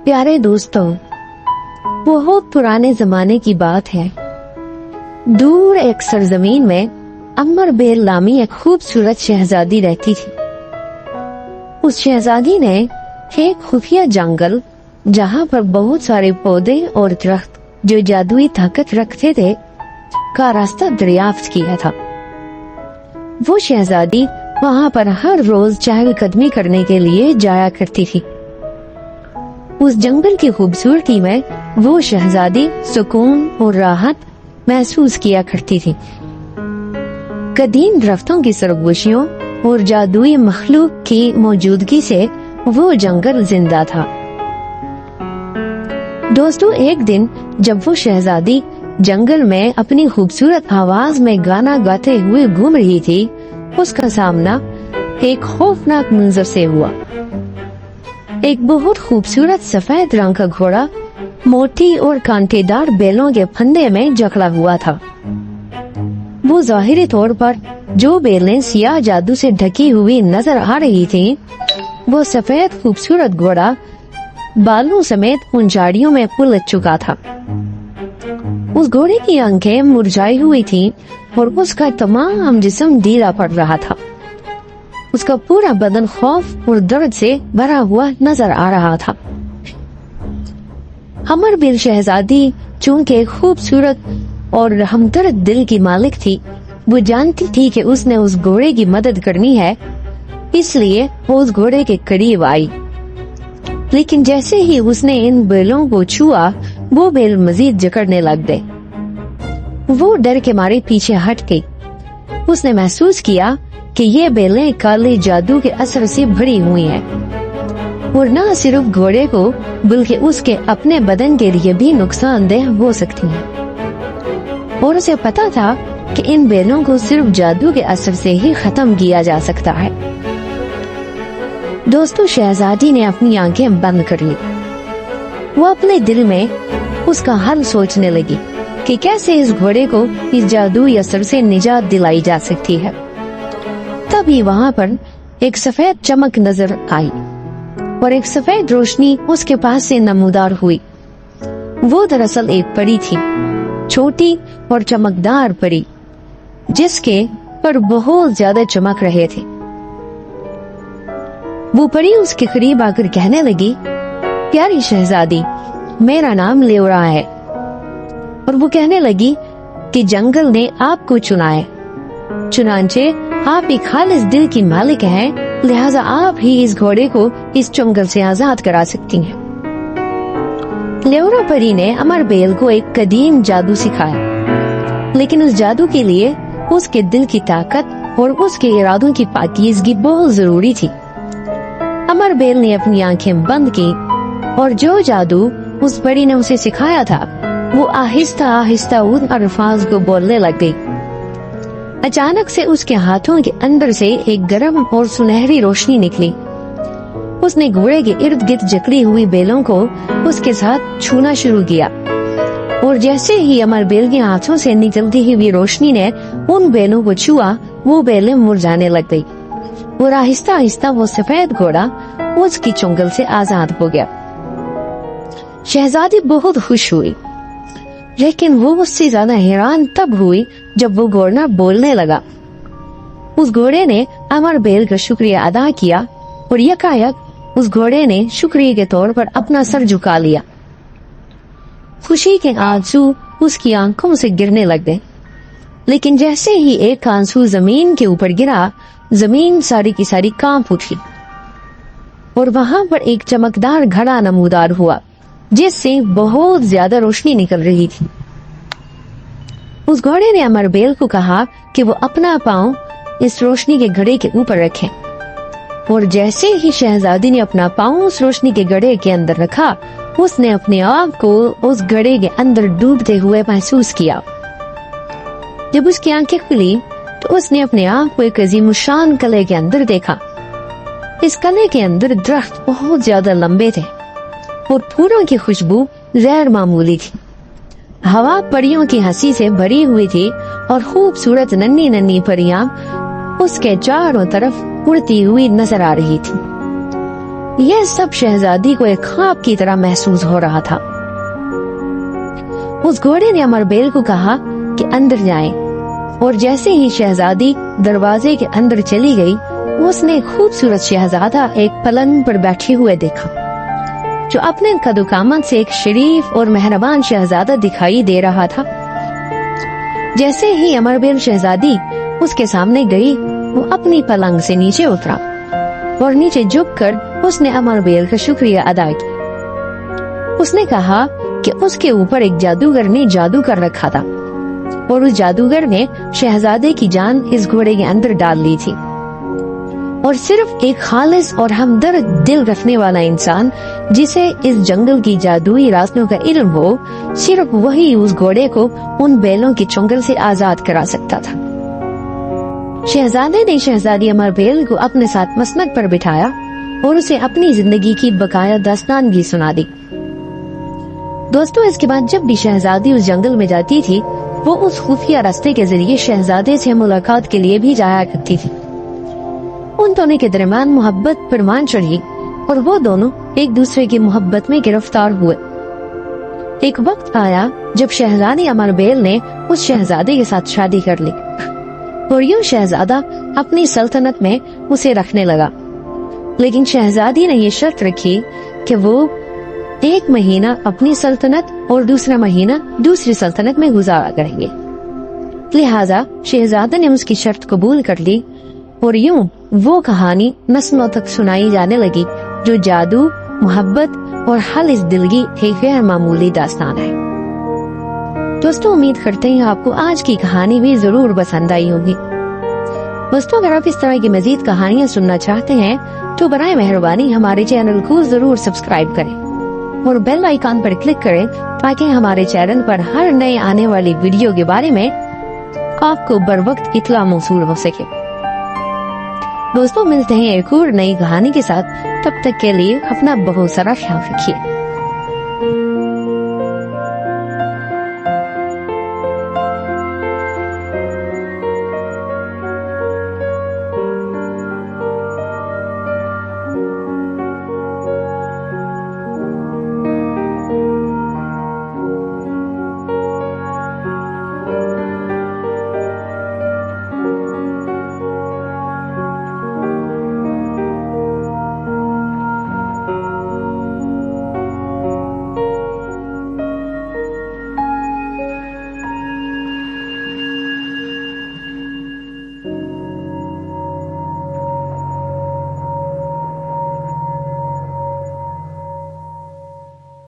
प्यारे दोस्तों, बहुत पुराने जमाने की बात है। दूर एक सरजमीन में अमर बेल नामी एक खूबसूरत शहजादी रहती थी। उस शहजादी ने एक खुफिया जंगल, जहाँ पर बहुत सारे पौधे और दरख्त जो जादुई ताकत रखते थे, का रास्ता दरियाफ्त किया था। वो शहजादी वहाँ पर हर रोज चहलकदमी करने के लिए जाया करती थी। उस जंगल की खूबसूरती में वो शहजादी सुकून और राहत महसूस किया करती थी। कदीम दरख्तों की सरगोशियों और जादुई मखलूक की मौजूदगी से वो जंगल जिंदा था। दोस्तों, एक दिन जब वो शहजादी जंगल में अपनी खूबसूरत आवाज में गाना गाते हुए घूम रही थी, उसका सामना एक खौफनाक मंजर से हुआ। एक बहुत खूबसूरत सफेद रंग का घोड़ा मोटी और कांटेदार बेलों के फंदे में जकड़ा हुआ था। वो जाहिरी तौर पर जो बेलें सियाह जादू से ढकी हुई नजर आ रही थीं, वो सफेद खूबसूरत घोड़ा बालों समेत उन झाड़ियों में उलझ चुका था। उस घोड़े की आंखें मुरझाई हुई थीं और उसका तमाम जिस्म ढीला पड़ रहा था। उसका पूरा बदन खौफ और दर्द से भरा हुआ नजर आ रहा था। अमर बेल शहजादी चूंकि खूबसूरत और हमदर्द दिल की मालिक थी, वो जानती थी कि उसने उस घोड़े की मदद करनी है, इसलिए वो उस घोड़े के करीब आई। लेकिन जैसे ही उसने इन बेलों को छुआ, वो बेल मजीद जकड़ने लग गए। वो डर के मारे पीछे हट गई। उसने महसूस किया कि ये बेलें काले जादू के असर से भरी हुई हैं और न सिर्फ घोड़े को बल्कि उसके अपने बदन के लिए भी नुकसानदेह हो सकती हैं। और उसे पता था कि इन बेलों को सिर्फ जादू के असर से ही खत्म किया जा सकता है। दोस्तों, शहजादी ने अपनी आंखें बंद कर ली। वो अपने दिल में उसका हल सोचने लगी कि कैसे इस घोड़े को इस जादुई असर से निजात दिलाई जा सकती है। तभी वहाँ पर एक सफेद चमक नजर आई और एक सफेद रोशनी उसके पास से नमूदार हुई। वो दरअसल एक परी थी, छोटी और चमकदार परी, जिसके पर बहुत ज्यादा चमक रहे थे। वो परी उसके करीब आकर कहने लगी, प्यारी शहजादी, मेरा नाम लेओरा है। और वो कहने लगी कि जंगल ने आपको चुना है, चुनांचे आप एक खालिस दिल की मालिक हैं, लिहाजा आप ही इस घोड़े को इस जंगल से आजाद करा सकती हैं। लेओरा परी ने अमर बेल को एक कदीम जादू सिखाया, लेकिन उस जादू के लिए उसके दिल की ताकत और उसके इरादों की पाकीज़गी बहुत जरूरी थी। अमर बेल ने अपनी आंखें बंद की और जो जादू उस परी ने उसे सिखाया था, वो आहिस्ता आहिस्ता उन अल्फाज को बोलने लग गई। अचानक से उसके हाथों के अंदर से एक गर्म और सुनहरी रोशनी निकली। उसने घोड़े के इर्द गिर्द जकड़ी हुई बेलों को उसके साथ छूना शुरू किया और जैसे ही अमर बेल के हाथों से निकलती हुई रोशनी ने उन बेलों को छुआ, वो बेलें मुरझाने लग गई और आहिस्ता आहिस्ता वो सफेद घोड़ा उसकी चुंगल से आजाद हो गया। शहजादी बहुत खुश हुई, लेकिन वो उससे ज्यादा हैरान तब हुई जब वो घोड़ा बोलने लगा। उस घोड़े ने अमर बेल का शुक्रिया अदा किया और यकायक उस घोड़े ने शुक्रिया के तौर पर अपना सर झुका लिया। खुशी के आंसू उसकी आंखों से गिरने लग गए, लेकिन जैसे ही एक आंसू जमीन के ऊपर गिरा, जमीन सारी की सारी कांप उठी और वहाँ पर एक चमकदार घड़ा नमूदार हुआ, जिससे बहुत ज्यादा रोशनी निकल रही थी। उस घोड़े ने अमर बेल को कहा कि वो अपना पांव इस रोशनी के घड़े के ऊपर रखें और जैसे ही शहजादी ने अपना पांव उस रोशनी के घड़े के अंदर रखा, उसने अपने आप को उस घड़े के अंदर डूबते हुए महसूस किया। जब उसकी आंखें खुली तो उसने अपने आप को एक अजीमुशान कले के अंदर देखा। इस कले के अंदर दरख्त बहुत ज्यादा लंबे थे और फूलों की खुशबू गैर मामूली थी। हवा परियों की हंसी से भरी हुई थी और खूबसूरत नन्ही नन्ही परियां उसके चारों तरफ उड़ती हुई नजर आ रही थी। یہ سب شہزادی کو ایک خواب کی طرح محسوس ہو رہا تھا۔ اس گھوڑے نے امر بیل کو کہا کہ اندر جائیں، اور جیسے ہی شہزادی دروازے کے اندر چلی گئی، اس نے خوبصورت شہزادہ ایک پلنگ پر بیٹھے ہوئے دیکھا جو اپنے قد و قامت سے ایک شریف اور مہربان شہزادہ دکھائی دے رہا تھا۔ جیسے ہی امر بیل شہزادی اس کے سامنے گئی، وہ اپنی پلنگ سے نیچے اترا اور نیچے جھک کر اس نے امر بیل کا شکریہ ادا کیا۔ اس نے کہا کہ اس کے اوپر ایک جادوگر نے جادو کر رکھا تھا، اور اس جادوگر نے شہزادے کی جان اس گھوڑے کے اندر ڈال لی تھی، اور صرف ایک خالص اور ہمدرد دل رکھنے والا انسان جسے اس جنگل کی جادوئی راستوں کا علم ہو، صرف وہی اس گھوڑے کو ان بیلوں کے چنگل سے آزاد کرا سکتا تھا۔ شہزادے نے شہزادی امر بیل کو اپنے ساتھ مسند پر بٹھایا اور اسے اپنی زندگی کی بقایا داستانگی سنا دی۔ دوستو، اس کے بعد جب بھی شہزادی اس جنگل میں جاتی تھی، وہ اس خفیہ راستے کے ذریعے شہزادے سے ملاقات کے لیے بھی جایا کرتی تھی۔ ان دونوں کے درمیان محبت پرمان چڑھی اور وہ دونوں ایک دوسرے کی محبت میں گرفتار ہوئے۔ ایک وقت آیا جب شہزادی امر بیل نے اس شہزادے کے ساتھ شادی کر لی، اور یوں شہزادہ اپنی سلطنت میں اسے رکھنے لگا، لیکن شہزادی نے یہ شرط رکھی کہ وہ ایک مہینہ اپنی سلطنت اور دوسرا مہینہ دوسری سلطنت میں گزارا کریں گے۔ لہذا شہزادے نے اس کی شرط قبول کر لی، اور یوں وہ کہانی نسلوں تک سنائی جانے لگی جو جادو، محبت اور خالص دل کی ایک غیر معمولی داستان ہے۔ دوستو، امید کرتے ہیں آپ کو آج کی کہانی بھی ضرور پسند آئی ہوگی۔ دوستو، اگر آپ اس طرح کی مزید کہانیاں سننا چاہتے ہیں تو برائے مہربانی ہمارے چینل کو ضرور سبسکرائب کریں اور بیل آئیکن پر کلک کریں تاکہ ہمارے چینل پر ہر نئے آنے والی ویڈیو کے بارے میں آپ کو بر وقت اطلاع موصول ہو سکے۔ دوستو، ملتے ہیں ایک اور نئی کہانی کے ساتھ، تب تک کے لیے اپنا بہت سارا خیال رکھیے۔